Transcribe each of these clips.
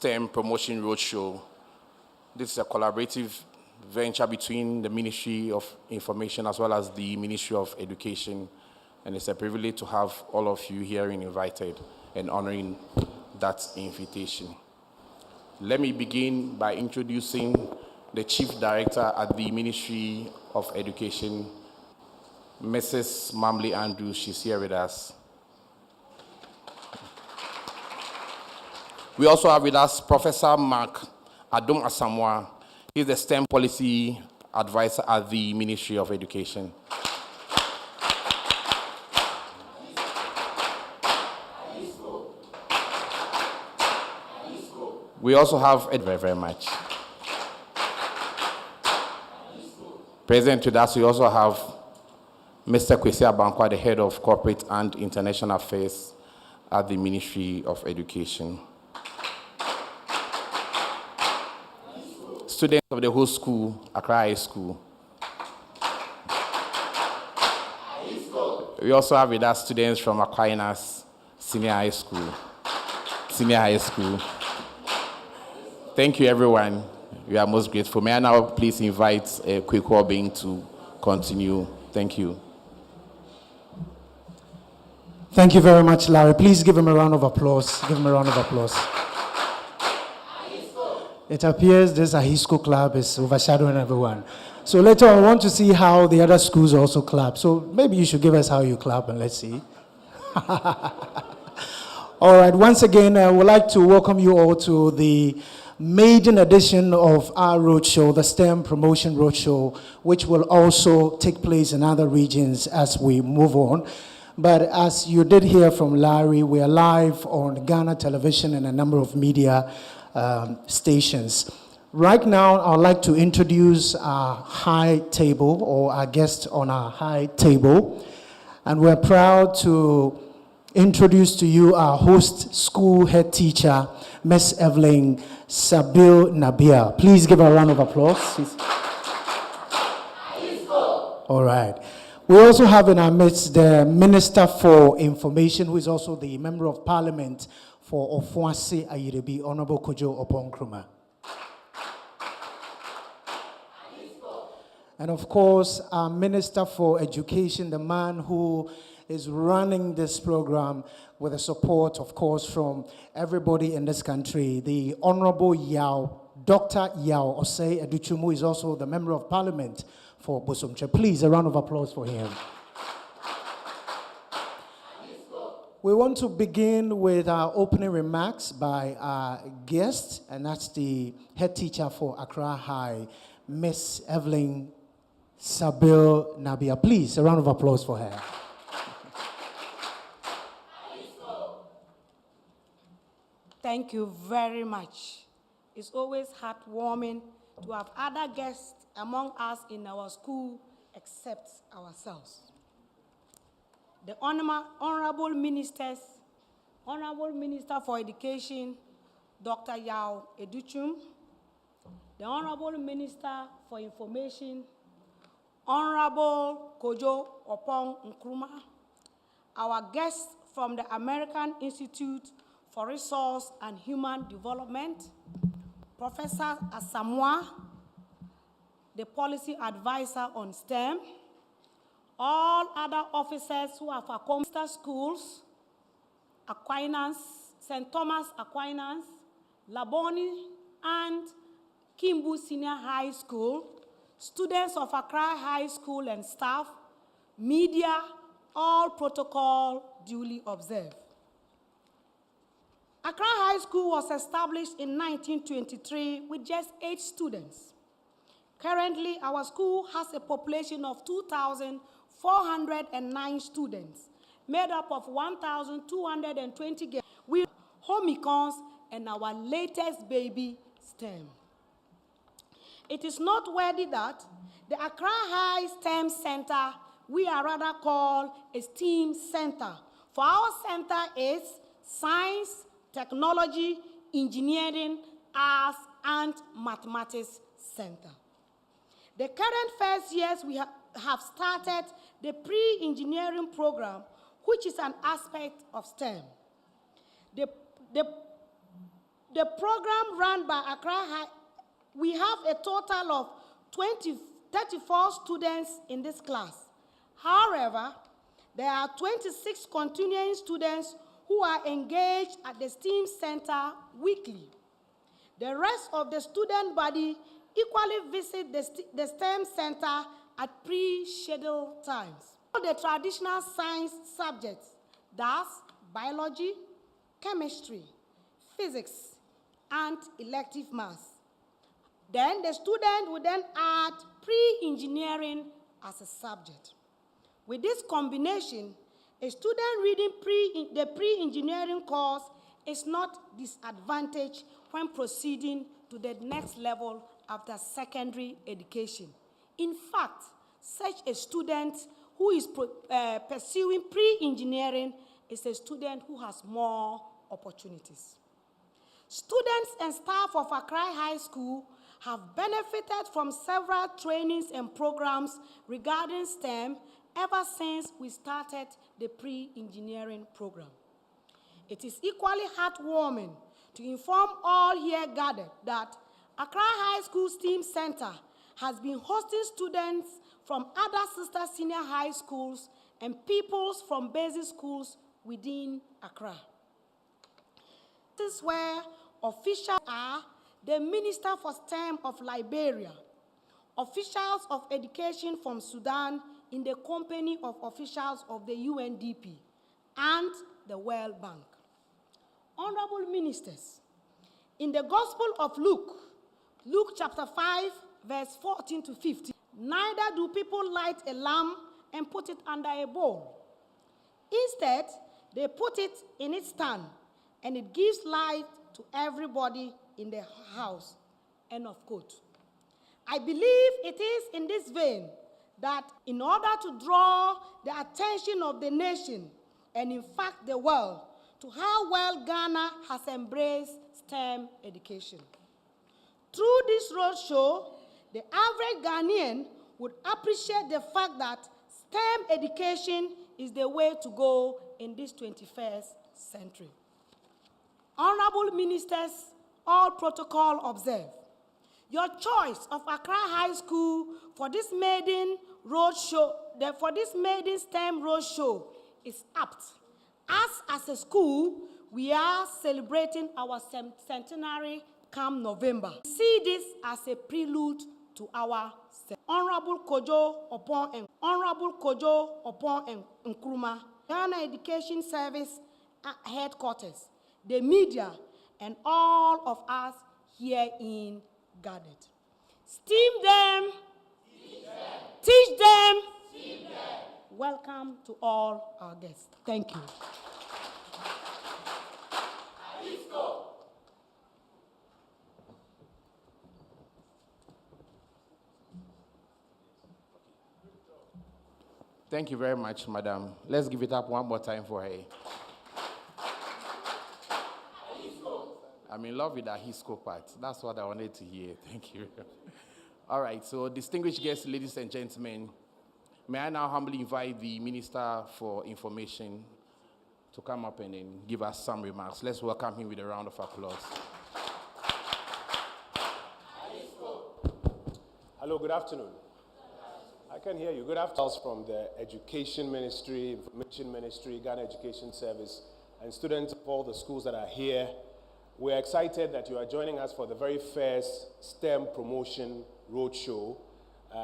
STEM Promotion Roadshow. This is a collaborative venture between the Ministry of Information as well as the Ministry of Education. And it's a privilege to have all of you here invited and honoring that invitation. Let me begin by introducing the Chief Director at the Ministry of Education, Mrs. Mamley Andrews. She's here with us. We also have with us Professor Mark Adom Asamoah. He's the STEM Policy Advisor at the Ministry of Education. We also have very, very much. Present with us, we also have Mr. Kwesi Abankwa, the Head of Corporate and International Affairs at the Ministry of Education. Students of the whole school, Accra High School. We also have with us students from Aquinas Senior High School. Thank you, everyone. We are most grateful. May I now please invite Kweku Obeng to continue. Thank you. Thank you very much, Larry. Please give him a round of applause. It appears this Ahisco club is overshadowing everyone. So later I want to see how the other schools also clap. So maybe you should give us how you clap and let's see. All right, once again, I would like to welcome you all to the maiden edition of our roadshow, the STEM Promotion Roadshow, which will also take place in other regions as we move on. But as you did hear from Larry, we are live on Ghana Television and a number of media stations. Right now, I'd like to introduce our high table, or our guest on our high table. And we're proud to introduce to you our host school head teacher, Miss Evelyn Sabil Nabia. Please give her a round of applause. All right. We also have in our midst the Minister for Information, who is also the Member of Parliament for Ofuase Ayirebi, Honorable Kojo Oppong Nkrumah. And of course, our Minister for Education, the man who is running this program with the support, of course, from everybody in this country, the Honorable Dr. Yao Osei Aduchumu, is also the Member of Parliament for Bosomtwe. Please, a round of applause for him. We want to begin with our opening remarks by our guest, and that's the head teacher for Accra High, Miss Evelyn Sabil Nabia. Please, a round of applause for her. Thank you very much. It's always heartwarming to have other guests among us in our school except ourselves. The Honorable Minister for Education, Dr. Yao Educhum, the Honorable Minister for Information, Honorable Kojo Oppong Nkrumah, our guests from the American Institute for Resource and Human Development, Professor Asamoah, the Policy Advisor on STEM, all other officers who have accompanied schools, Aquinas, St. Thomas Aquinas, Laboni, and Kimbu Senior High School, students of Accra High School and staff, media, all protocol duly observed. Accra High School was established in 1923 with just 8 students. Currently, our school has a population of 2,409 students, made up of 1,220 girls, with homicons and our latest baby, STEM. It is noteworthy that the Accra High STEM Center, we are rather called a STEAM Center. For our center is Science, Technology, Engineering, Arts, and Mathematics Center. The current first years, we have started the pre-engineering program, which is an aspect of STEM. The the program run by Accra High, we have a total of 34 students in this class. However, there are 26 continuing students who are engaged at the STEAM Center weekly. The rest of the student body equally visit the STEM Center at pre-scheduled times. All the traditional science subjects, thus biology, chemistry, physics, and elective maths. Then the student will then add pre-engineering as a subject. With this combination, a student reading the pre-engineering course is not disadvantaged when proceeding to the next level after secondary education. In fact, such a student who is pursuing pre-engineering is a student who has more opportunities. Students and staff of Accra High School have benefited from several trainings and programs regarding STEM ever since we started the pre-engineering program. It is equally heartwarming to inform all here gathered that Accra High School STEAM Center has been hosting students from other sister senior high schools and pupils from basic schools within Accra. This is where officials are the Minister for STEM of Liberia, officials of education from Sudan in the company of officials of the UNDP and the World Bank. Honorable ministers, in the Gospel of Luke, Luke chapter 5, verse 14 to 15, neither do people light a lamp and put it under a bowl. Instead, they put it in its stand, and it gives light to everybody in the house. End of quote. I believe it is in this vein that in order to draw the attention of the nation, and in fact the world, to how well Ghana has embraced STEM education. Through this roadshow, the average Ghanaian would appreciate the fact that STEM education is the way to go in this 21st century. Honorable ministers, all protocol observed. Your choice of Accra High School for this maiden roadshow, for this maiden STEM roadshow is apt. As a school, we are celebrating our centenary come November. See this as a prelude to our Honorable Kojo Opon Nkrumah, Ghana Education Service Headquarters, the media, and all of us here in gathered. Steam them, teach them. Welcome to all our guests. Thank you. Thank you very much, madam. Let's give it up one more time for her. I'm in love with the Hisco part. That's what I wanted to hear. Thank you. All right, so distinguished guests, ladies and gentlemen, may I now humbly invite the Minister for Information to come up and then give us some remarks. Let's welcome him with a round of applause. Hello, good afternoon. I can hear you. Good afternoon from the Education Ministry, Information Ministry, Ghana Education Service, and students of all the schools that are here. We're excited that you are joining us for the very first STEM Promotion Roadshow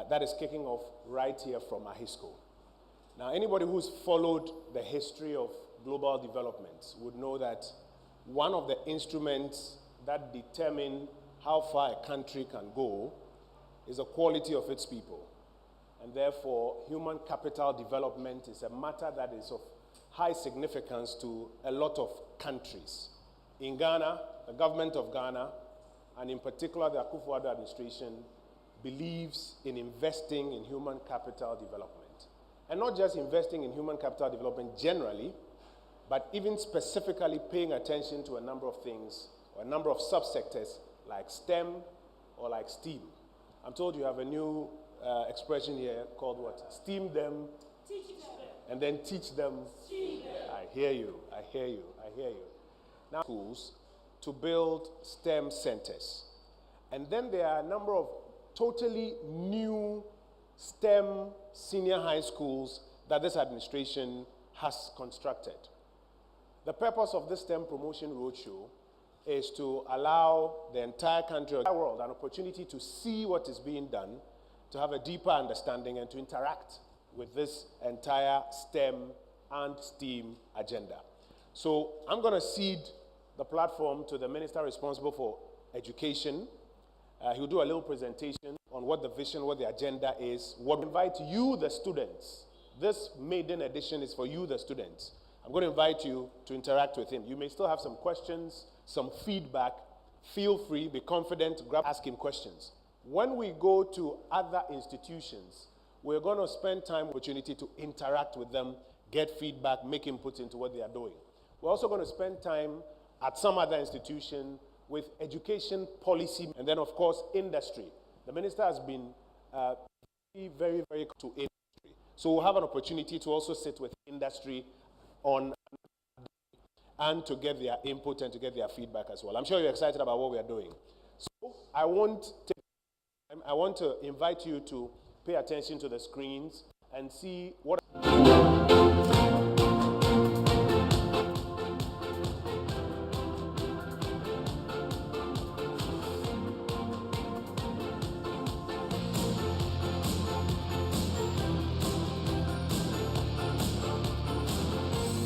that is kicking off right here from Ahisco. Now, anybody who's followed the history of global development would know that one of the instruments that determine how far a country can go is the quality of its people. And therefore, human capital development is a matter that is of high significance to a lot of countries. In Ghana, the government of Ghana, and in particular the Akufo-Addo administration, believes in investing in human capital development. And not just investing in human capital development generally, but even specifically paying attention to a number of things, or a number of subsectors like STEM or like STEAM. I'm told you have a new expression here called what? Steam them, teach them, and then teach them. I hear you, I hear you, I hear you. Now, schools to build STEM centers. And then there are a number of totally new STEM senior high schools that this administration has constructed. The purpose of this STEM Promotion Roadshow is to allow the entire country, the world, an opportunity to see what is being done, to have a deeper understanding, and to interact with this entire STEM and STEAM agenda. So I'm going to cede the platform to the minister responsible for education. He'll do a little presentation on what the vision, what the agenda is. What we invite you, the students. This maiden edition is for you, the students. I'm going to invite you to interact with him. You may still have some questions, some feedback. Feel free, be confident, ask him questions. When we go to other institutions, we're going to spend time, opportunity to interact with them, get feedback, make inputs into what they are doing. We're also going to spend time at some other institution with education policy, and then, of course, industry. The minister has been very, very to industry. So we'll have an opportunity to also sit with industry on and to get their input and to get their feedback as well. I'm sure you're excited about what we are doing. So I want to invite you to pay attention to the screens and see what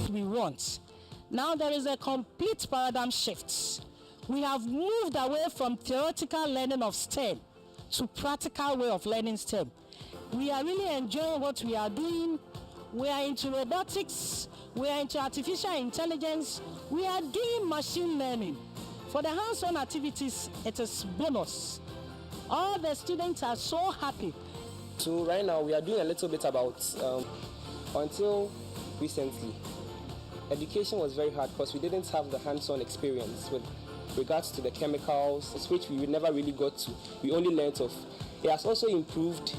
we want. Now there is a complete paradigm shift. We have moved away from theoretical learning of STEM to practical way of learning STEM. We are really enjoying what we are doing. We are into robotics, we are into artificial intelligence, we are doing machine learning. For the hands-on activities, it is bonus. All the students are so happy. So right now we are doing a little bit about, until recently, education was very hard because we didn't have the hands-on experience with regards to the chemicals, which we never really got to. We only learned of. It has also improved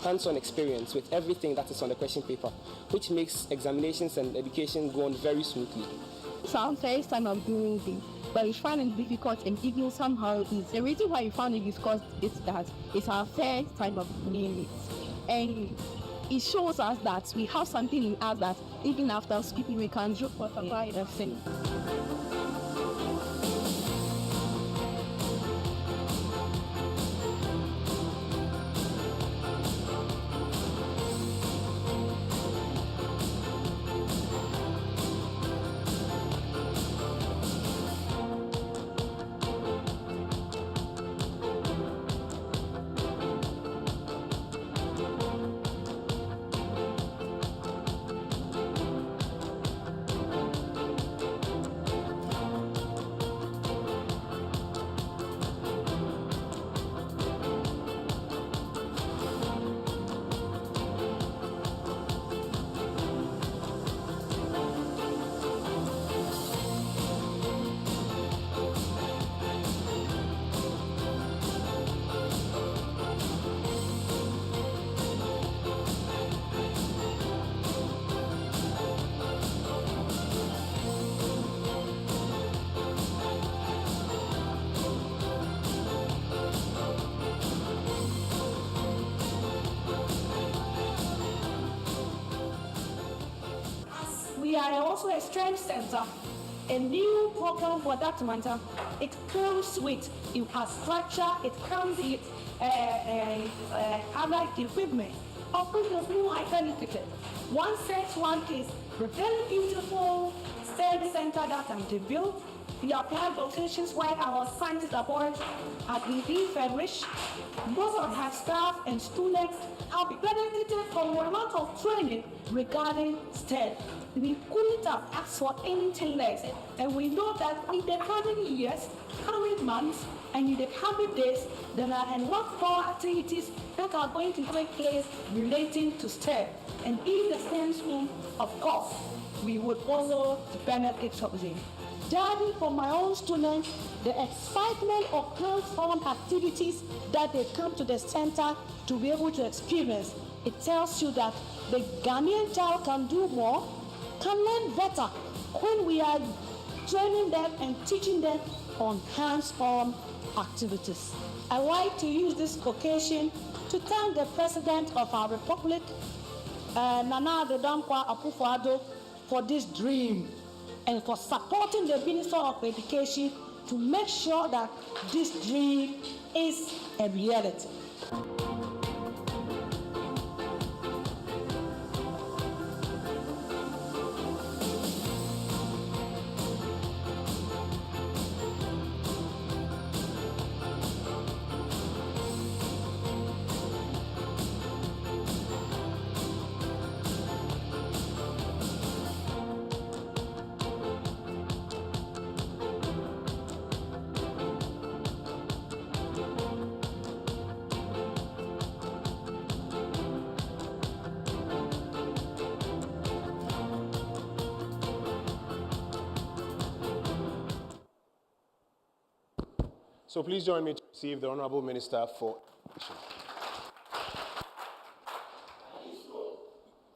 hands-on experience with everything that is on the question paper, which makes examinations and education go on very smoothly. It's our first time of doing this, but we find it difficult and even somehow easy. The reason why we found it because it's our first time of doing it. And it shows us that we have something in us that even after speaking we can joke for a thing. We are also a strength center, a new program for that matter. It comes with infrastructure, it comes with other equipment. Of course, there's no alternative. One such one is the very beautiful STEM center that has been built. We applied locations where our scientists aboard have been refurbished. Most of our staff and students have benefited from a lot of training regarding STEM. We couldn't have asked for anything less, and we know that in the coming years, coming months, and in the coming days, there are a lot more activities that are going to take place relating to STEM. And in the STEM school, of course, we would also benefit from them. Judging from my own students, the excitement of hands-on activities that they come to the center to be able to experience, it tells you that the Ghanaian child can do more, can learn better when we are training them and teaching them on hands-on activities. I'd like to use this occasion to thank the President of our Republic, Nana Addo Dankwa Akufo-Addo, for this dream and for supporting the Minister of Education to make sure that this dream is a reality. So please join me to receive the Honorable Minister for Education.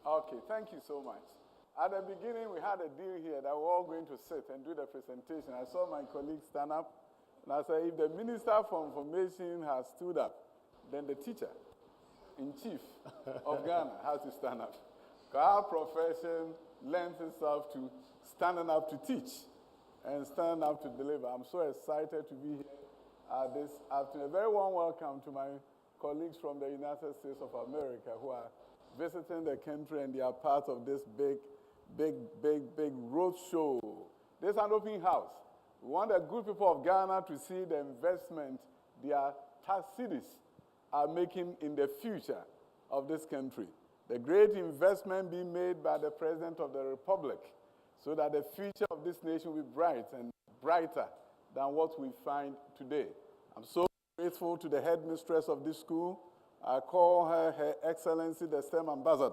Okay, thank you so much. At the beginning, we had a deal here that we're all going to sit and do the presentation. I saw my colleague stand up, and I said, if the Minister for Information has stood up, then the teacher-in-chief of Ghana has to stand up. Our profession lends itself to standing up to teach and standing up to deliver. I'm so excited to be here this afternoon. A very warm welcome to my colleagues from the United States of America who are visiting the country, and they are part of this big road show. This is an open house. We want the good people of Ghana to see the investment their tax cities are making in the future of this country. The great investment being made by the President of the Republic so that the future of this nation will be bright and brighter than what we find today. I'm so grateful to the headmistress of this school. I call her Her Excellency, the STEM Ambassador.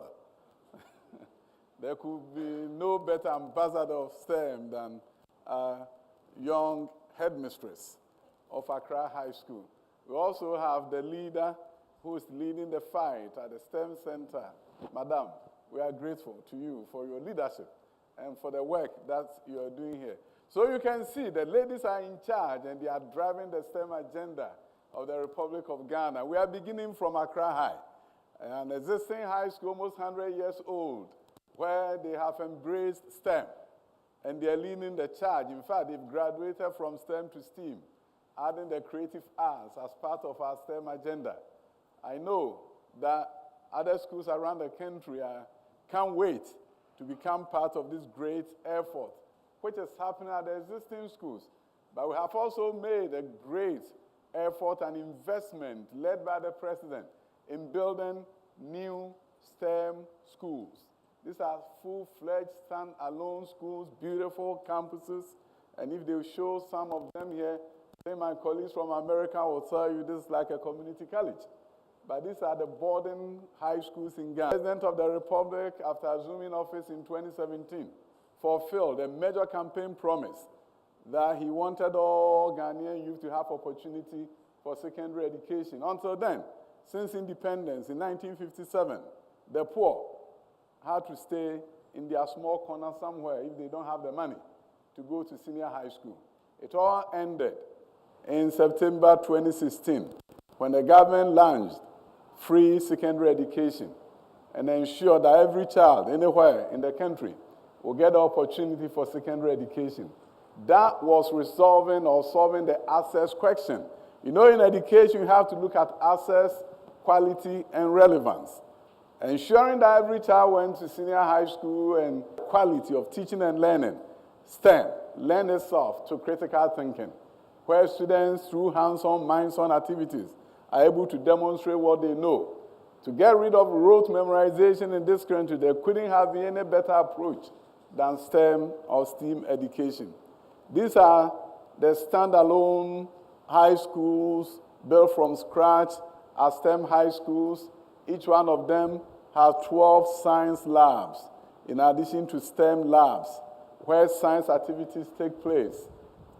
There could be no better ambassador of STEM than a young headmistress of Accra High School. We also have the leader who is leading the fight at the STEM Center. Madam, we are grateful to you for your leadership and for the work that you are doing here. So you can see the ladies are in charge and they are driving the STEM agenda of the Republic of Ghana. We are beginning from Accra High, an existing high school almost 100 years old, where they have embraced STEM and they are leading the charge. In fact, they've graduated from STEM to STEAM, adding the creative arts as part of our STEM agenda. I know that other schools around the country can't wait to become part of this great effort, which is happening at the existing schools. But we have also made a great effort and investment led by the President in building new STEM schools. These are full-fledged, stand-alone schools, beautiful campuses, and if they show some of them here, I think my colleagues from America will tell you this is like a community college. But these are the boarding high schools in Ghana. The President of the Republic, after assuming office in 2017, fulfilled a major campaign promise that he wanted all Ghanaian youth to have opportunity for secondary education. Until then, since independence in 1957, the poor had to stay in their small corner somewhere if they don't have the money to go to senior high school. It all ended in September 2016 when the government launched free secondary education and ensured that every child anywhere in the country will get the opportunity for secondary education. That was resolving or solving the access question. You know, in education, you have to look at access, quality, and relevance. Ensuring that every child went to senior high school and quality of teaching and learning, STEM, lend itself to critical thinking, where students, through hands-on, minds-on activities, are able to demonstrate what they know. To get rid of rote memorization in this country, there couldn't have been any better approach than STEM or STEAM education. These are the standalone high schools built from scratch as STEM high schools. Each one of them has 12 science labs, in addition to STEM labs, where science activities take place.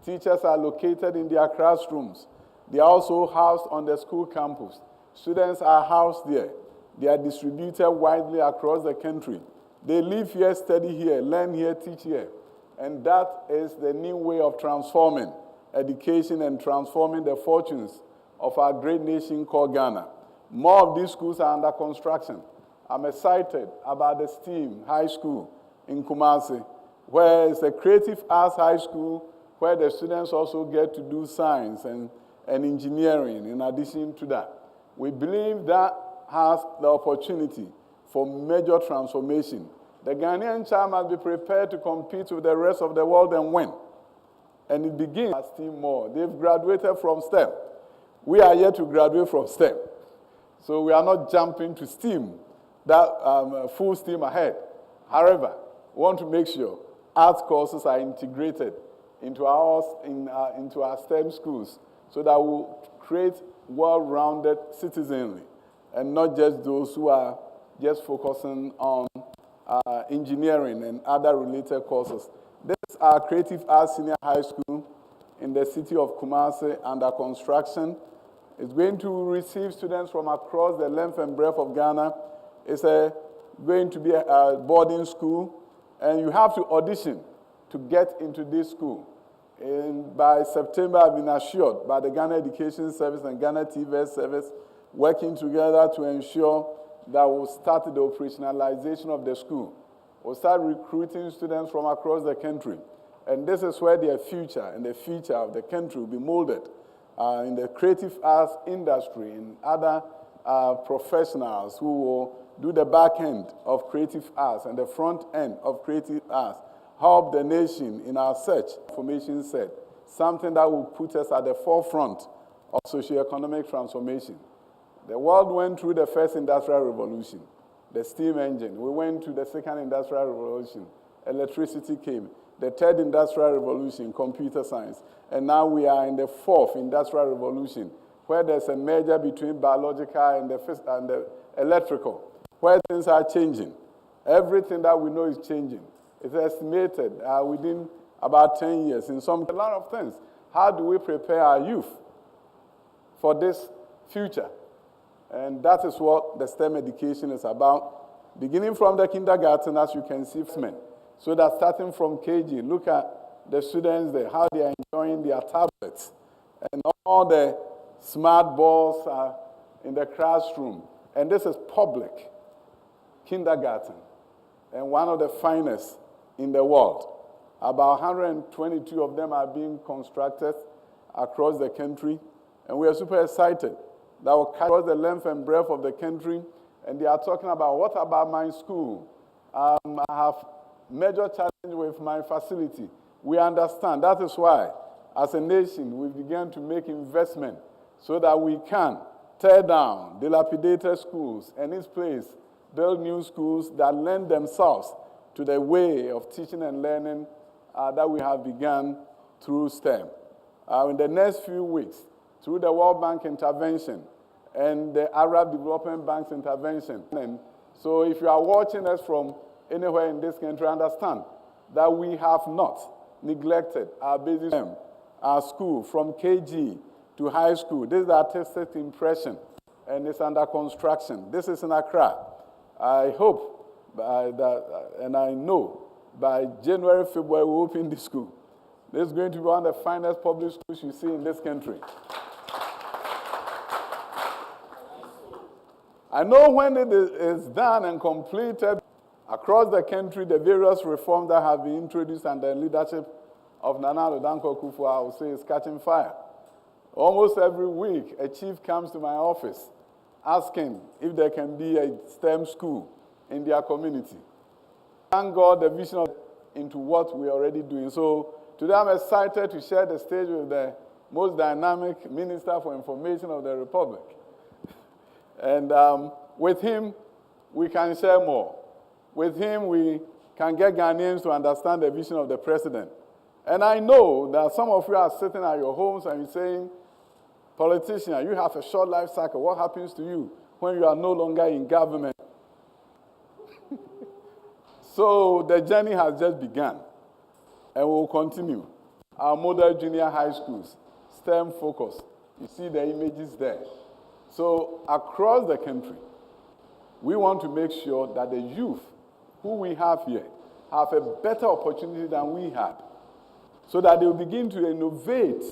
Teachers are located in their classrooms. They are also housed on the school campus. Students are housed there. They are distributed widely across the country. They live here, study here, learn here, teach here. And that is the new way of transforming education and transforming the fortunes of our great nation called Ghana. More of these schools are under construction. I'm excited about the STEAM High School in Kumasi, where it's a creative arts high school where the students also get to do science and engineering in addition to that. We believe that has the opportunity for major transformation. The Ghanaian child must be prepared to compete with the rest of the world and win. And it begins at STEAM more. They've graduated from STEM. We are yet to graduate from STEM. So we are not jumping to STEAM, that full steam ahead. However, we want to make sure arts courses are integrated into our STEM schools so that we'll create well-rounded citizenry and not just those who are just focusing on engineering and other related courses. This is our Creative Arts Senior High School in the city of Kumasi under construction. It's going to receive students from across the length and breadth of Ghana. It's going to be a boarding school, and you have to audition to get into this school. And by September, I've been assured by the Ghana Education Service and Ghana TVS Service working together to ensure that we'll start the operationalization of the school. We'll start recruiting students from across the country. And this is where their future and the future of the country will be molded in the creative arts industry and other professionals who will do the back end of creative arts and the front end of creative arts, help the nation in our search, information set, something that will put us at the forefront of socioeconomic transformation. The world went through the first industrial revolution, the steam engine. We went to the second industrial revolution, electricity came. The third industrial revolution, computer science. And now we are in the fourth industrial revolution, where there's a merger between biological and the electrical, where things are changing. Everything that we know is changing. It's estimated within about 10 years. In a lot of things. How do we prepare our youth for this future? And that is what the STEM education is about. Beginning from the kindergarten, as you can see, so that starting from KG, look at the students there, how they are enjoying their tablets. And all the smart boards are in the classroom. And this is public kindergarten, and one of the finest in the world. About 122 of them are being constructed across the country, and we are super excited that will cover the length and breadth of the country, and they are talking about, what about my school? I have major challenge with my facility. We understand. That is why, as a nation, we began to make investment so that we can tear down dilapidated schools and in its place build new schools that lend themselves to the way of teaching and learning that we have begun through STEM. In the next few weeks, through the World Bank intervention and the Arab Development Bank's intervention. And so if you are watching us from anywhere in this country, understand that we have not neglected our basic STEM, our school, from KG to high school. This is the artistic impression, and it's under construction. This is in Accra. I hope and I know by January, February, we'll open this school. This is going to be one of the finest public schools you see in this country. I know when it is done and completed across the country, the various reforms that have been introduced under the leadership of Nana Addo Dankwa Akufo-Addo, I would say, is catching fire. Almost every week, a chief comes to my office asking if there can be a STEM school in their community. Thank God the vision into what we are already doing. So today I'm excited to share the stage with the most dynamic Minister for Information of the Republic. And with him, we can share more. With him, we can get Ghanaians to understand the vision of the president. And I know that some of you are sitting at your homes and you're saying, politician, you have a short life cycle. What happens to you when you are no longer in government? So the journey has just begun, and we will continue. Our model junior high schools, STEM focus. You see the images there. So across the country, we want to make sure that the youth who we have here have a better opportunity than we had, so that they will begin to innovate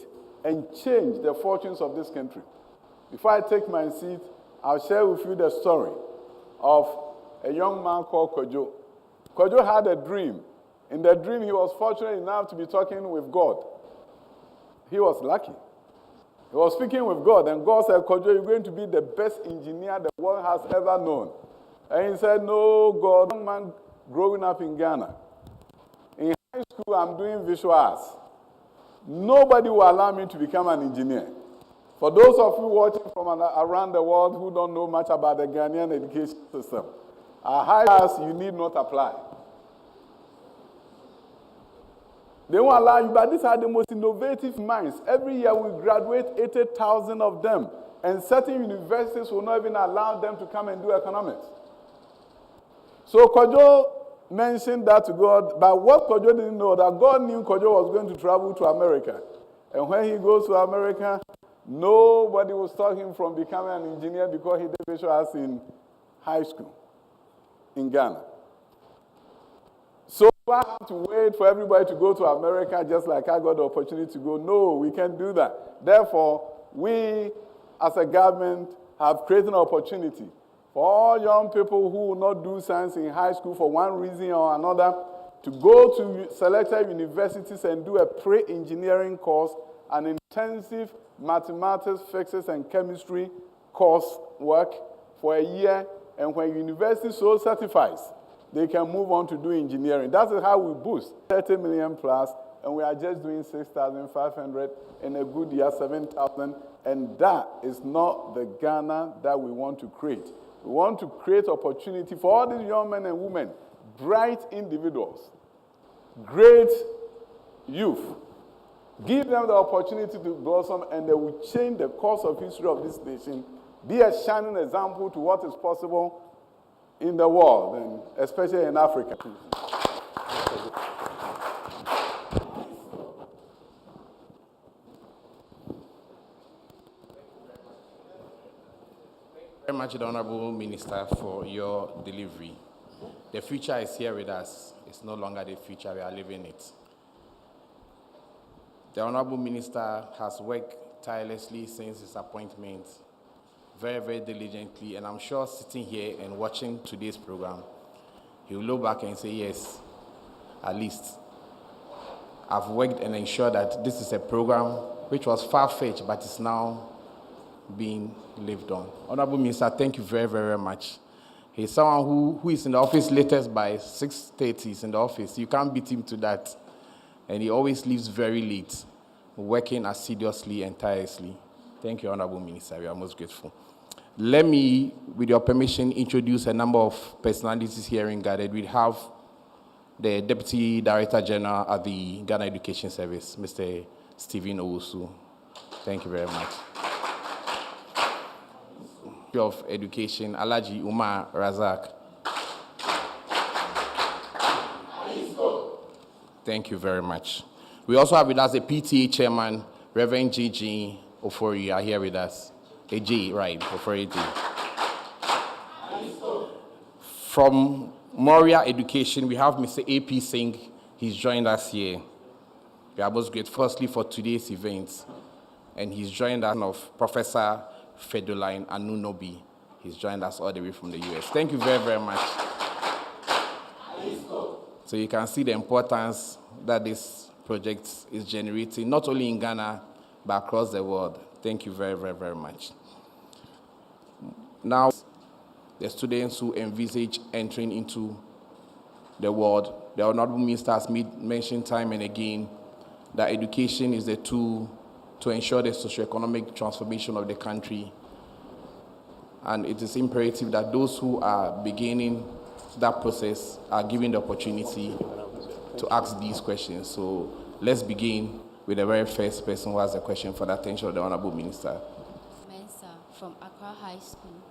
and change the fortunes of this country. Before I take my seat, I'll share with you the story of a young man called Kojo. Kojo had a dream. In the dream, he was fortunate enough to be talking with God. He was lucky. He was speaking with God, and God said, Kojo, you're going to be the best engineer the world has ever known. And he said, no, God, young man growing up in Ghana. In high school, I'm doing visual arts. Nobody will allow me to become an engineer. For those of you watching from around the world who don't know much about the Ghanaian education system, at high class, you need not apply. They won't allow you, but these are the most innovative minds. Every year we graduate 80,000 of them, and certain universities will not even allow them to come and do economics. So Kojo mentioned that to God, but what Kojo didn't know, that God knew Kojo was going to travel to America. And when he goes to America, nobody will stop him from becoming an engineer because he did visual arts in high school in Ghana. So I have to wait for everybody to go to America just like I got the opportunity to go. No, we can't do that. Therefore, we as a government have created an opportunity for all young people who will not do science in high school for one reason or another to go to selected universities and do a pre-engineering course, an intensive mathematics, physics, and chemistry course work for a year, and when university so certifies, they can move on to do engineering. That is how we boost 30 million plus, and we are just doing 6,500, in a good year, 7,000, and that is not the Ghana that we want to create. We want to create opportunity for all these young men and women, bright individuals, great youth. Give them the opportunity to blossom, and they will change the course of history of this nation, be a shining example to what is possible in the world, and especially in Africa. Very much, the Honorable Minister, for your delivery. The future is here with us. It's no longer the future, we are living it. The Honorable Minister has worked tirelessly since his appointment, very, very diligently, and I'm sure sitting here and watching today's program, he will look back and say, yes, at least I've worked and ensured that this is a program which was far-fetched, but is now being lived on. Honorable Minister, thank you very, very much. He's someone who is in the office latest by 6:30, he's in the office. You can't beat him to that. And he always leaves very late, working assiduously and tirelessly. Thank you, Honorable Minister. We are most grateful. Let me, with your permission, introduce a number of personalities here in Ghana. We have the Deputy Director General at the Ghana Education Service, Mr. Stephen Owusu. Thank you very much. Of Education, Alhaji Umar Razak. Thank you very much. We also have with us the PTA Chairman, Reverend J.J. Ofori, are here with us. AJ, right, Ofori AJ. From Moria Education, we have Mr. A.P. Singh. He's joined us here. We are most grateful, firstly, for today's event. And he's joined us of Professor Fedoline Anunobi. He's joined us all the way from the US. Thank you very, very much. So you can see the importance that this project is generating, not only in Ghana, but across the world. Thank you very, very, very much. Now, the students who envisage entering into the world, the Honorable Minister has mentioned time and again that education is the tool to ensure the socioeconomic transformation of the country. And it is imperative that those who are beginning that process are given the opportunity to ask these questions. So let's begin with the very first person who has a question for the attention of the Honorable Minister. Mensa from Accra High School.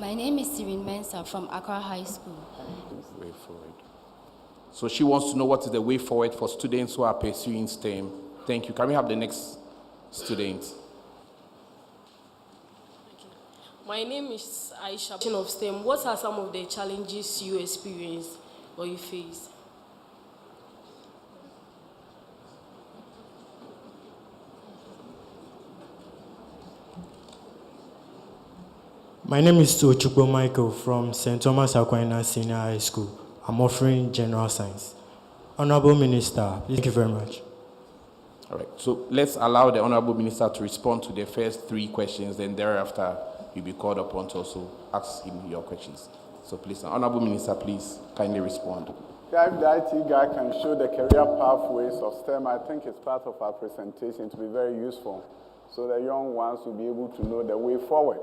My name is Sirin Mensa from Accra High School. Way forward. So she wants to know what is the way forward for students who are pursuing STEM. Thank you. Can we have the next student? My name is Aisha of STEM. What are some of the challenges you experience or you face? My name is Tuochukwu Michael from St. Thomas Aquinas Senior High School. I'm offering general science. Honorable Minister, thank you very much. All right, so let's allow the Honorable Minister to respond to the first 3 questions, then thereafter you'll be called upon to also ask him your questions. So please, Honorable Minister, please kindly respond. Yeah, if the IT guy can show the career pathways of STEM, I think it's part of our presentation to be very useful, so the young ones will be able to know the way forward.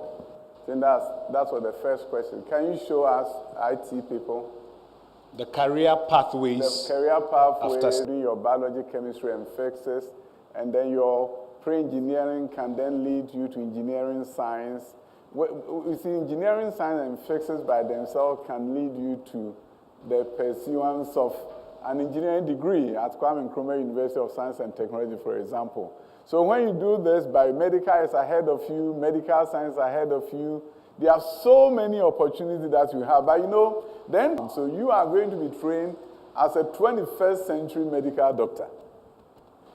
Then that's what the first question. Can you show us, IT people? The career pathways. The career pathways, do your biology, chemistry, and physics, and then your pre-engineering can then lead you to engineering science. You see, engineering science and physics by themselves can lead you to the pursuance of an engineering degree at Kwame Nkrumah University of Science and Technology, for example. So when you do this, biomedical is ahead of you, medical science ahead of you. There are so many opportunities that you have. But so you are going to be trained as a 21st century medical doctor.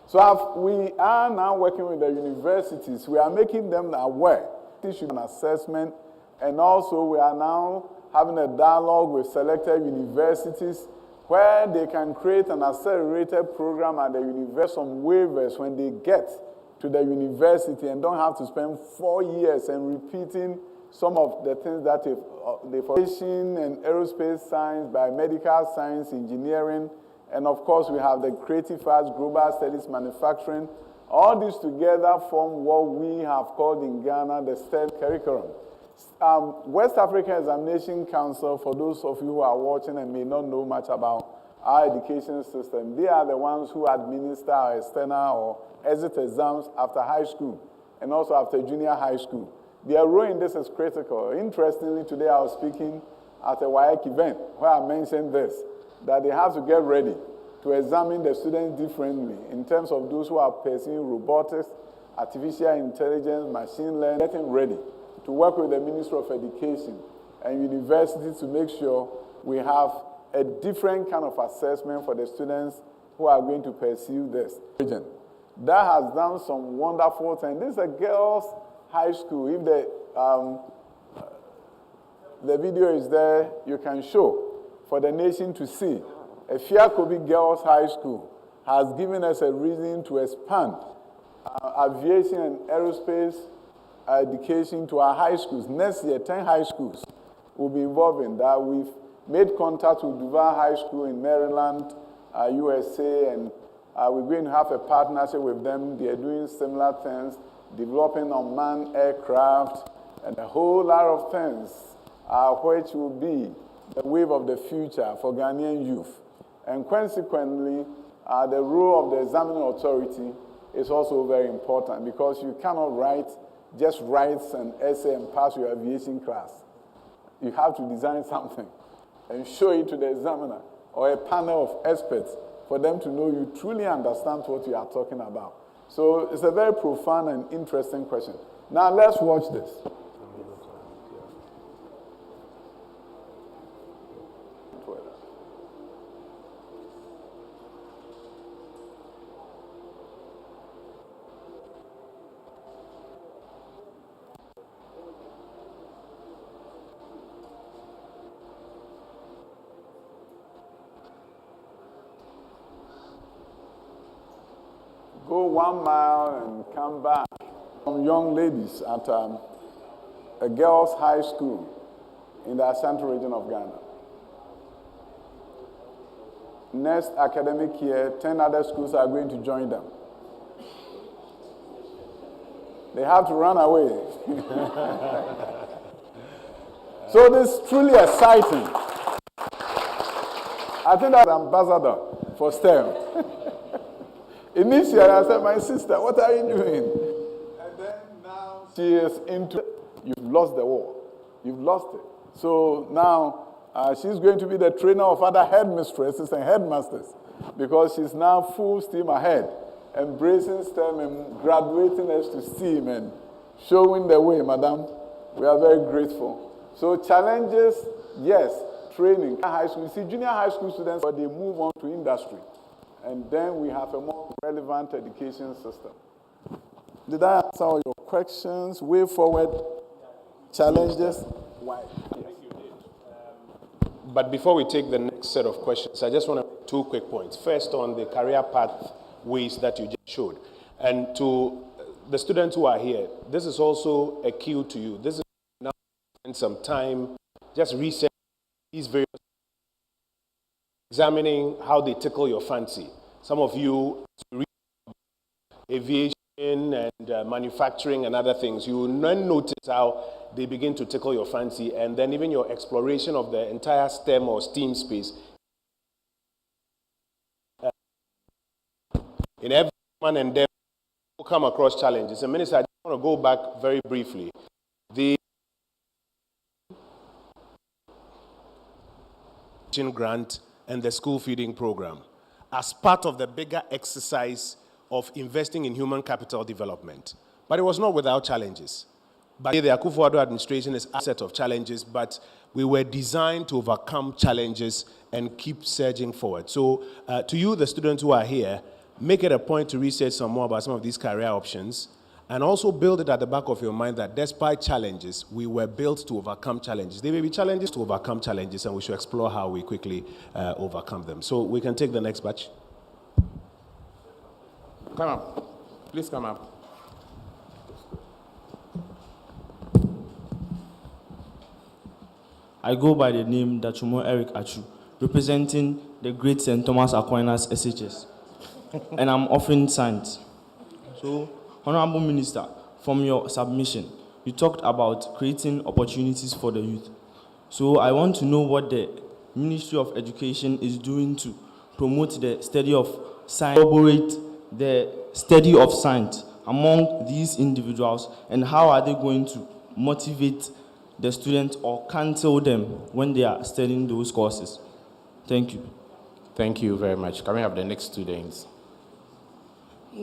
So we are now working with the universities. We are making them aware. This should be an assessment. And also we are now having a dialogue with selected universities where they can create an accelerated program at the university, some waivers when they get to the university and don't have to spend 4 years and repeating some of the things that they formation and aerospace science, biomedical science, engineering, and of course we have the creative arts, global studies, manufacturing. All these together form what we have called in Ghana the STEM curriculum. West African Examination Council, for those of you who are watching and may not know much about our education system, they are the ones who administer our external or exit exams after high school and also after junior high school. Their role in this is critical. Interestingly, today I was speaking at a WAEC event where I mentioned this, that they have to get ready to examine the students differently in terms of those who are pursuing robotics, artificial intelligence, machine learning, getting ready to work with the Ministry of Education and universities to make sure we have a different kind of assessment for the students who are going to pursue this. That has done some wonderful things. This is a girls' high school. If the video is there, you can show for the nation to see. Fiakobi Girls' High School has given us a reason to expand aviation and aerospace education to our high schools. Next year, 10 high schools will be involved in that. We've made contact with Duval High School in Maryland, USA, and we're going to have a partnership with them. They're doing similar things, developing unmanned aircraft, and a whole lot of things, which will be the wave of the future for Ghanaian youth. And consequently, the role of the examining authority is also very important because you cannot just write an essay and pass your aviation class. You have to design something and show it to the examiner or a panel of experts for them to know you truly understand what you are talking about. So it's a very profound and interesting question. Now let's watch this. Go 1 mile and come back. Some young ladies at a girls' high school in the Ashanti region of Ghana. Next academic year, 10 other schools are going to join them. They have to run away. So this is truly exciting. I think that's ambassador for STEM. Initially, I said, my sister, what are you doing? And then now she is into, you've lost the war. You've lost it. So now she's going to be the trainer of other headmistresses and headmasters because she's now full steam ahead, embracing STEM and graduating us to STEAM and showing the way, madam. We are very grateful. So challenges, yes, training. High school, you see junior high school students, but they move on to industry. And then we have a more relevant education system. Did I answer all your questions? Way forward, challenges? Why? Yes. But before we take the next set of questions, I just want to make 2 quick points. First, on the career pathways that you just showed. And to the students who are here, this is also a cue to you. This is now spend some time just researching these various, examining how they tickle your fancy. Some of you read aviation and manufacturing and other things. You will then notice how they begin to tickle your fancy, and then even your exploration of the entire STEM or STEAM space. In every human endeavor, you come across challenges. And Minister, I just want to go back very briefly. The grant and the school feeding program as part of the bigger exercise of investing in human capital development. But it was not without challenges. But the Akufo-Addo administration is a set of challenges, but we were designed to overcome challenges and keep surging forward. So to you, the students who are here, make it a point to research some more about some of these career options, and also build it at the back of your mind that despite challenges, we were built to overcome challenges. There may be challenges to overcome challenges, and we should explore how we quickly overcome them. So we can take the next batch. Come up. Please come up. I go by the name Dachumo Eric Achu, representing the Great St. Thomas Aquinas SHS, and I'm offering science. So, Honorable Minister, from your submission, you talked about creating opportunities for the youth. So, I want to know what the Ministry of Education is doing to promote the study of science, corroborate the study of science among these individuals, and how are they going to motivate the students or cancel them when they are studying those courses? Thank you. Thank you very much. Can we have the next students?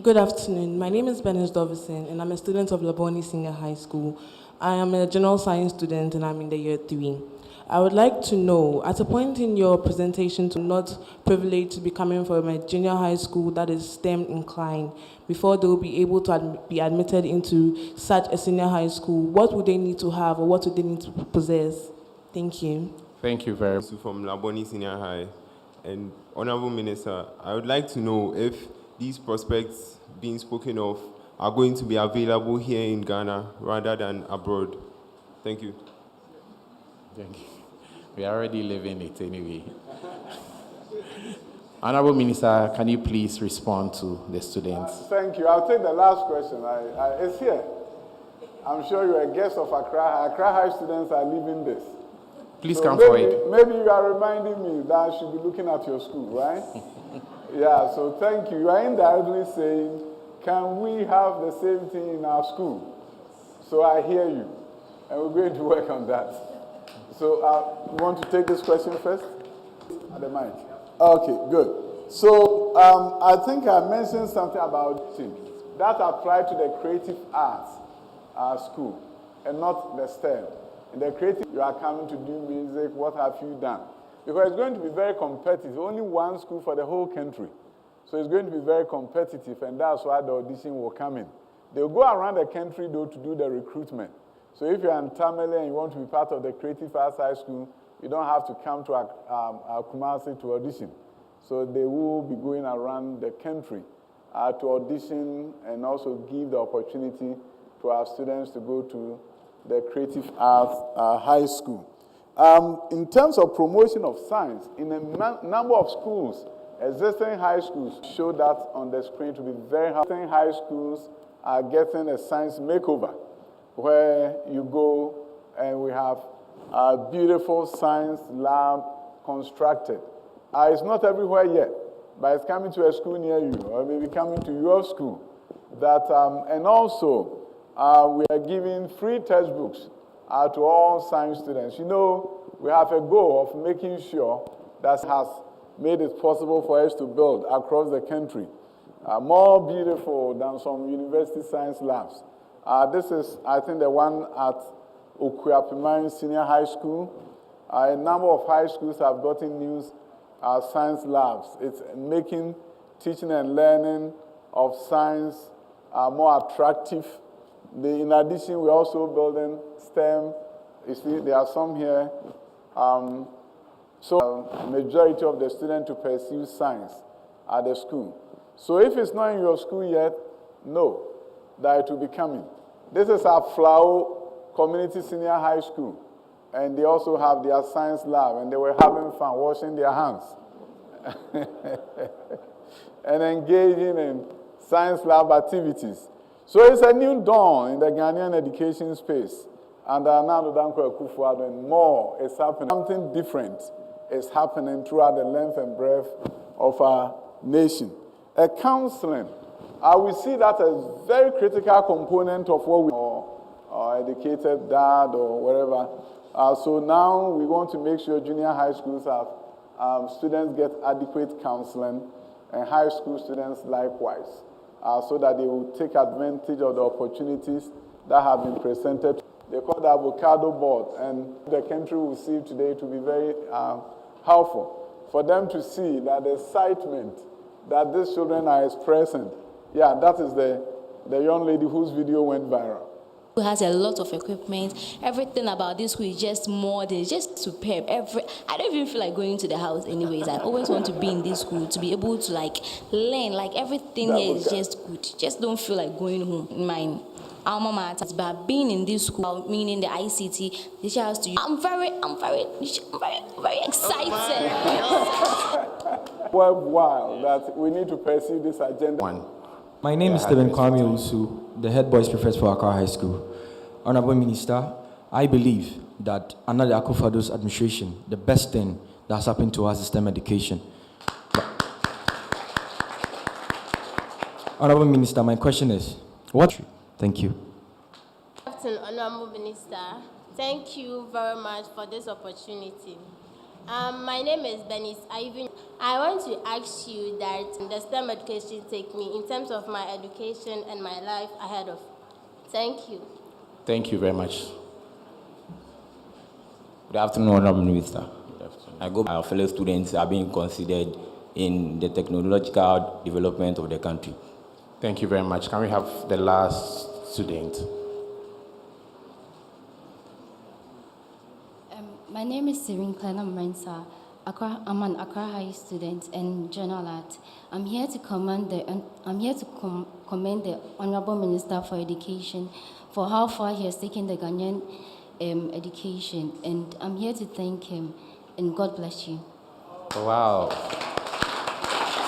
Good afternoon. My name is Benes Dovison, and I'm a student of Laboni Senior High School. I am a general science student, and I'm in the year 3. I would like to know, at a point in your presentation, to not privileged to be coming from a junior high school that is STEM inclined, before they will be able to be admitted into such a senior high school, what would they need to have, or what would they need to possess? Thank you. Thank you very much. From Laboni Senior High. And Honorable Minister, I would like to know if these prospects being spoken of are going to be available here in Ghana rather than abroad. Thank you. Thank you. We are already living it anyway. Honorable Minister, can you please respond to the students? Thank you. I'll take the last question. It's here. I'm sure you're a guest of Accra. Accra High students are living this. Please so come maybe, forward. Maybe you are reminding me that I should be looking at your school, right? Yeah, so thank you. You are indirectly saying, can we have the same thing in our school? So I hear you, and we're going to work on that. So you want to take this question first? At the mic. Okay, good. So I think I mentioned something about that applied to the creative arts school and not the STEM. In the creative, you are coming to do music, what have you done? Because it's going to be very competitive. Only one school for the whole country. So it's going to be very competitive, and that's why the audition will come in. They'll go around the country, though, to do the recruitment. So if you're in Tamale and you want to be part of the Creative Arts High School, you don't have to come to Kumasi to audition. So they will be going around the country to audition and also give the opportunity to our students to go to the Creative Arts High School. In terms of promotion of science, in a number of schools, existing high schools show that on the screen to be very hard. Existing high schools are getting a science makeover, where you go and we have a beautiful science lab constructed. It's not everywhere yet, but it's coming to a school near you, or maybe coming to your school. And also, we are giving free textbooks to all science students. You know, we have a goal of making sure that has made it possible for us to build across the country more beautiful than some university science labs. This is, I think, the one at Okuapimai Senior High School. A number of high schools have gotten new science labs. It's making teaching and learning of science more attractive. In addition, we're also building STEM. You see, there are some here. Majority of the students to pursue science at the school. So if it's not in your school yet, know that it will be coming. This is our Flower Community Senior High School. And they also have their science lab, and they were having fun washing their hands and engaging in science lab activities. So it's a new dawn in the Ghanaian education space. And Nana Danko Akufo-Addo, and more is happening. Something different is happening throughout the length and breadth of our nation. Counseling, we see that as a very critical component of what we or educated dad or whatever. So now we want to make sure junior high schools have students get adequate counseling, and high school students likewise, so that they will take advantage of the opportunities that have been presented. They call the avocado board, and the country will see today to be very helpful for them to see that the excitement that these children are expressing. Yeah, that is the young lady whose video went viral. Who has a lot of equipment. Everything about this school is just modern, it's just superb. I don't even feel like going to the house anyways. I always want to be in this school to be able to learn. Everything here is just good. Just don't feel like going home. In my alma mater, but being in this school, meaning the ICT, the chance to. I'm very excited. Worthwhile that we need to pursue this agenda. My name is Stephen Kwame Usu, the head boys prefect for Accra High School. Honorable Minister, I believe that under the Akufo-Addo's administration, the best thing that has happened to us is STEM education. Honorable Minister, my question is, what? Thank you. Good afternoon, Honorable Minister. Thank you very much for this opportunity. My name is Benis Ivan. I want to ask you that the STEM education take me in terms of my education and my life ahead of. Thank you. Thank you very much. Good afternoon, Honorable Minister. I hope our fellow students are being considered in the technological development of the country. Thank you very much. Can we have the last student? My name is Sirin Klenam Mensa. I'm an Accra High student and journal art. I'm here to commend the Honorable Minister for Education for how far he has taken the Ghanaian education, and I'm here to thank him. And God bless you. Wow.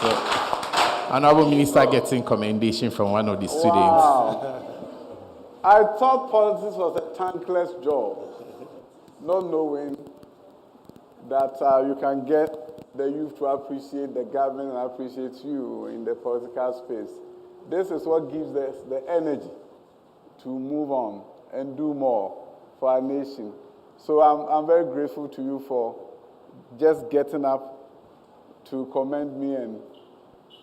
So, Honorable Minister getting commendation from one of the students. Wow. I thought politics was a thankless job, not knowing that you can get the youth to appreciate the government and appreciate you in the political space. This is what gives us the energy to move on and do more for our nation. So I'm very grateful to you for just getting up to commend me and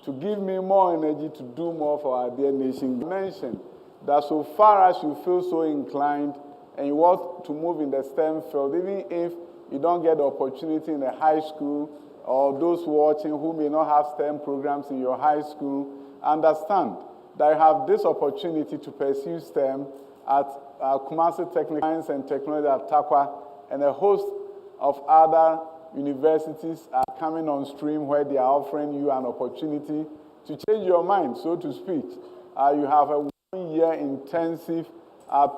to give me more energy to do more for our dear nation. You mentioned that so far as you feel so inclined and you want to move in the STEM field, even if you don't get the opportunity in a high school, or those watching who may not have STEM programs in your high school, understand that you have this opportunity to pursue STEM at Kumasi Technical Science and Technology at Takwa, and a host of other universities are coming on stream where they are offering you an opportunity to change your mind, so to speak. You have a 1-year intensive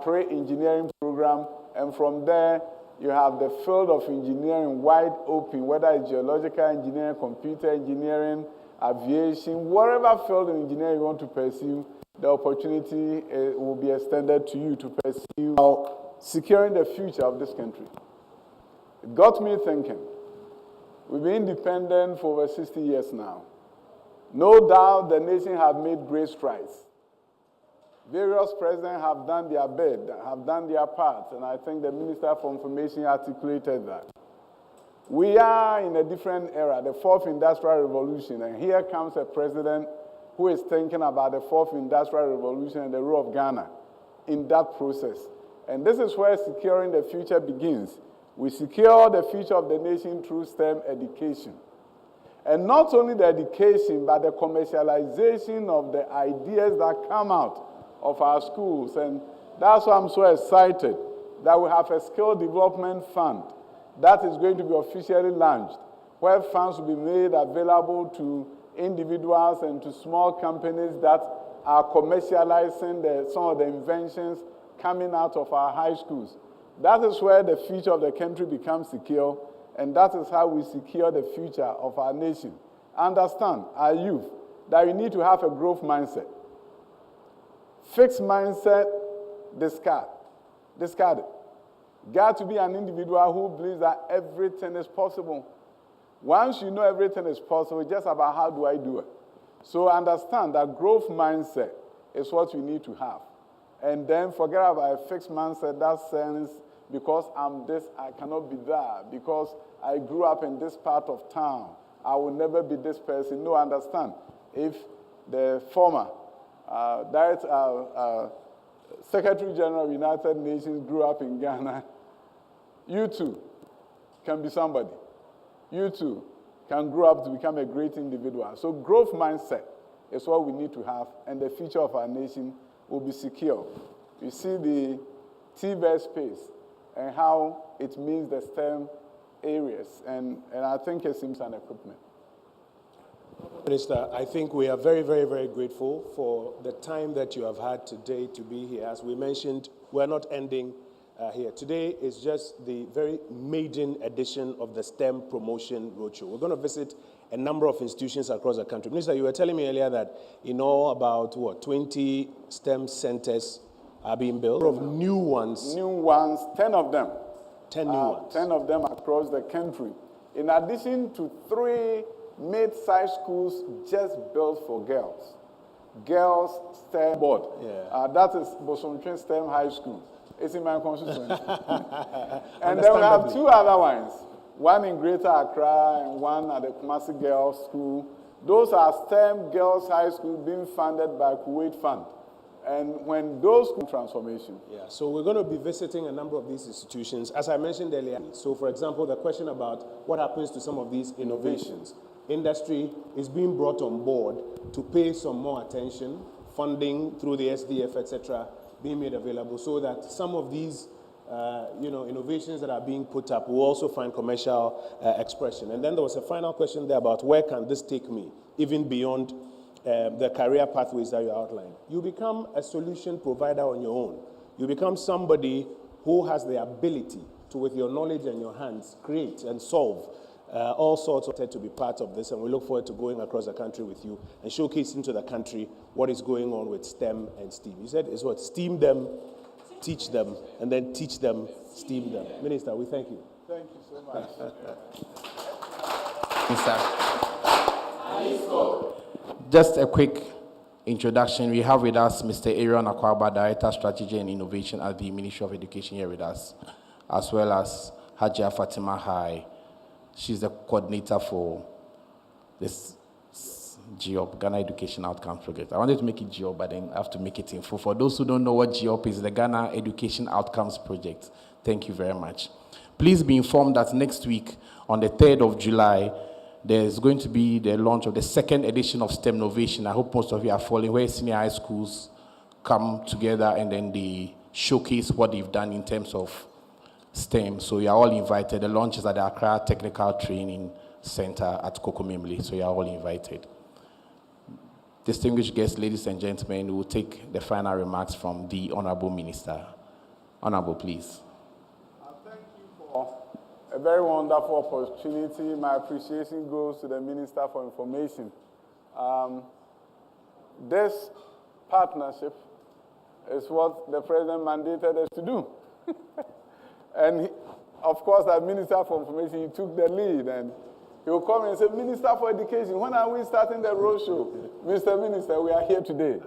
pre-engineering program, and from there, you have the field of engineering wide open, whether it's geological engineering, computer engineering, aviation, whatever field in engineering you want to pursue, the opportunity will be extended to you to pursue securing the future of this country. It got me thinking. We've been independent for over 60 years now. No doubt the nation has made great strides. Various presidents have done their bit, have done their part, and I think the Minister for Information articulated that. We are in a different era, the 4th Industrial Revolution, and here comes a president who is thinking about the 4th Industrial Revolution and the role of Ghana in that process. And this is where securing the future begins. We secure the future of the nation through STEM education. And not only the education, but the commercialization of the ideas that come out of our schools. And that's why I'm so excited that we have a skill development fund that is going to be officially launched, where funds will be made available to individuals and to small companies that are commercializing some of the inventions coming out of our high schools. That is where the future of the country becomes secure, and that is how we secure the future of our nation. Understand, our youth, that we need to have a growth mindset. Fixed mindset, discard it. Got to be an individual who believes that everything is possible. Once you know everything is possible, it's just about how do I do it. So understand that growth mindset is what we need to have. And then forget about a fixed mindset that says, because I'm this, I cannot be that. Because I grew up in this part of town, I will never be this person. No, understand. If the former Secretary General of United Nations grew up in Ghana, you too can be somebody. You too can grow up to become a great individual. So growth mindset is what we need to have, and the future of our nation will be secure. You see the TVET space and how it means the STEM areas, and I think it seems an equipment. Minister, I think we are very, very, very grateful for the time that you have had today to be here. As we mentioned, we're not ending here. Today is just the very maiden edition of the STEM Promotion Roadshow. We're going to visit a number of institutions across the country. Minister, you were telling me earlier that in all about, 20 STEM centers are being built? Of new ones? New ones, 10 of them. 10 new ones? 10 of them across the country. In addition to 3 mid-sized schools just built for girls. Girls STEM board. Yeah. That is Bosomtwe STEM High School. It's in my constituency. And then we have 2 other ones. One in Greater Accra and one at the Kumasi Girls School. Those are STEM Girls High School being funded by Kuwait Fund. And when those transformation. Yeah, so we're going to be visiting a number of these institutions, as I mentioned earlier. So, for example, the question about what happens to some of these innovations. Industry is being brought on board to pay some more attention, funding through the SDF, etc., being made available so that some of these innovations that are being put up will also find commercial expression. And then there was a final question there about where can this take me, even beyond the career pathways that you outlined. You become a solution provider on your own. You become somebody who has the ability to, with your knowledge and your hands, create and solve all sorts of to be part of this, and we look forward to going across the country with you and showcasing to the country what is going on with STEM and STEAM. You said it's what? STEAM them, teach them, and then teach them, STEAM them. Minister, we thank you. Thank you so much. Just a quick introduction. We have with us Mr. Aaron Akwaba, Director, Strategy and Innovation at the Ministry of Education here with us, as well as Hajia Fatima Hai. She's the coordinator for this GEOP, Ghana Education Outcomes Project. I wanted to make it GEOP, but then I have to make it info. For those who don't know what GEOP is, the Ghana Education Outcomes Project. Thank you very much. Please be informed that next week, on the 3rd of July, there's going to be the launch of the 2nd edition of STEM Innovation. I hope most of you are following, where senior high schools come together and then they showcase what they've done in terms of STEM. So you are all invited. The launch is at the Accra Technical Training Center at Kokomimli. So you are all invited. Distinguished guests, ladies and gentlemen, we will take the final remarks from the Honorable Minister. Honorable, please. Thank you for a very wonderful opportunity. My appreciation goes to the Minister for Information. This partnership is what the President mandated us to do. And of course, as Minister for Information, he took the lead, and he will come and say, Minister for Education, when are we starting the roadshow? Mr. Minister, we are here today.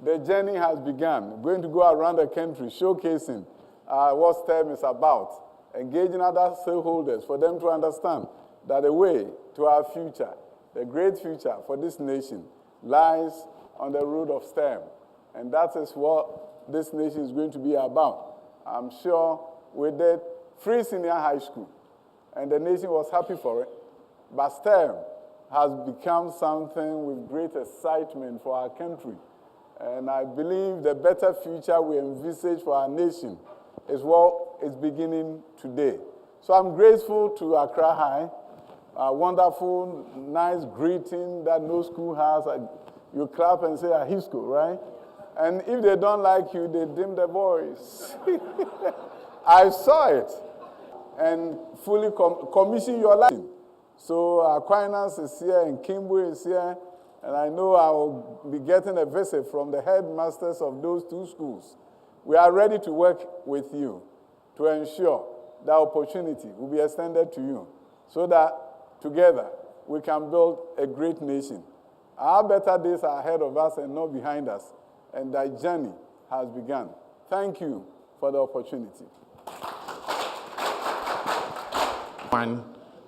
The journey has begun. We're going to go around the country showcasing what STEM is about, engaging other stakeholders for them to understand that the way to our future, the great future for this nation, lies on the road of STEM. And that is what this nation is going to be about. I'm sure we did free senior high school, and the nation was happy for it. But STEM has become something with great excitement for our country. And I believe the better future we envisage for our nation is what is beginning today. So I'm grateful to Accra High, a wonderful, nice greeting that no school has. You clap and say, Ahisco, right? And if they don't like you, they dim the voice. I saw it and fully commission your life. So Aquinas is here and Kimbo is here, and I know I will be getting a visit from the headmasters of those two schools. We are ready to work with you to ensure that opportunity will be extended to you so that together we can build a great nation. Our better days are ahead of us and not behind us, and that journey has begun. Thank you for the opportunity. And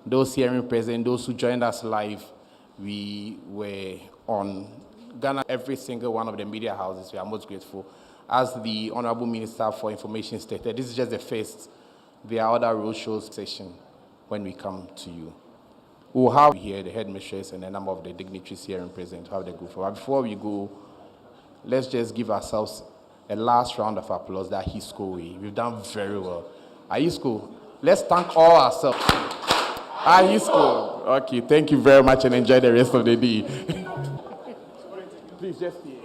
those here in present, those who joined us live, we were on Ghana, every single one of the media houses. We are most grateful. As the Honorable Minister for Information stated, this is just the first. There are other roadshows session when we come to you. We'll have here the headmistress and a number of the dignitaries here in present to have the group. But before we go, let's just give ourselves a last round of applause that Ahisco way. We've done very well. Ahisco, let's thank all ourselves. Ahisco. Okay, thank you very much and enjoy the rest of the day. Please just stay.